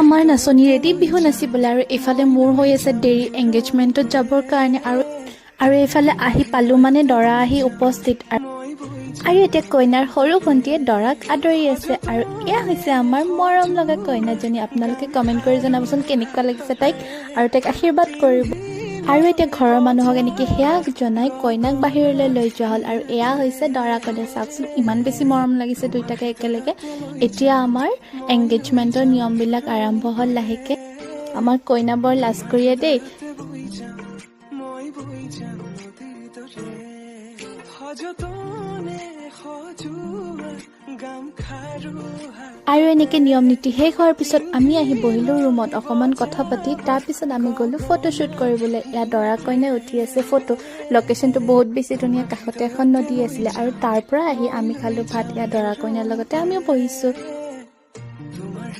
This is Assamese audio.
আমাৰ নাচনী ৰেডি বিহু নাচিবলৈ আৰু এইফালে মোৰ হৈ আছে দেৰি এংগেজমেণ্টত যাবৰ কাৰণে আৰু এইফালে আহি পালোঁ মানে দৰা আহি উপস্থিত আৰু এতিয়া কইনাৰ সৰু ভণ্টীয়ে দৰাক আদৰি আছে আৰু এয়া হৈছে আমাৰ মৰম লগা কইনাজনী। আপোনালোকে কমেণ্ট কৰি জনাবচোন কেনেকুৱা লাগিছে তাইক আৰু তাইক আশীৰ্বাদ কৰিব। আৰু এতিয়া ঘৰৰ মানুহক এনেকৈ সেয়া জনাই কইনাক বাহিৰলৈ লৈ যোৱা হ'ল আৰু এয়া হৈছে দৰা কইনা। চাওকচোন ইমান বেছি মৰম লাগিছে দুইটাকে একেলগে। এতিয়া আমাৰ এংগেজমেণ্টৰ নিয়মবিলাক আৰম্ভ হ'ল লাহেকৈ। আমাৰ কইনা বৰ লাজ কৰিয়ে দেই। আৰু এনেকৈ নিয়ম নীতি শেষ হোৱাৰ পিছত আমি আহি বহিলোঁ ৰুমত অকণমান কথা পাতি। তাৰপিছত আমি গ'লোঁ ফটোশ্বুট কৰিবলৈ। ইয়াত দৰা কইনাই উঠি আছে ফটো। লোকেশ্যনটো বহুত বেছি ধুনীয়া, কাষতে এখন নদী আছিলে আৰু তাৰ পৰা আহি আমি খালোঁ ভাত। ইয়াত দৰা কইনাৰ লগতে আমিও বহিছোঁ।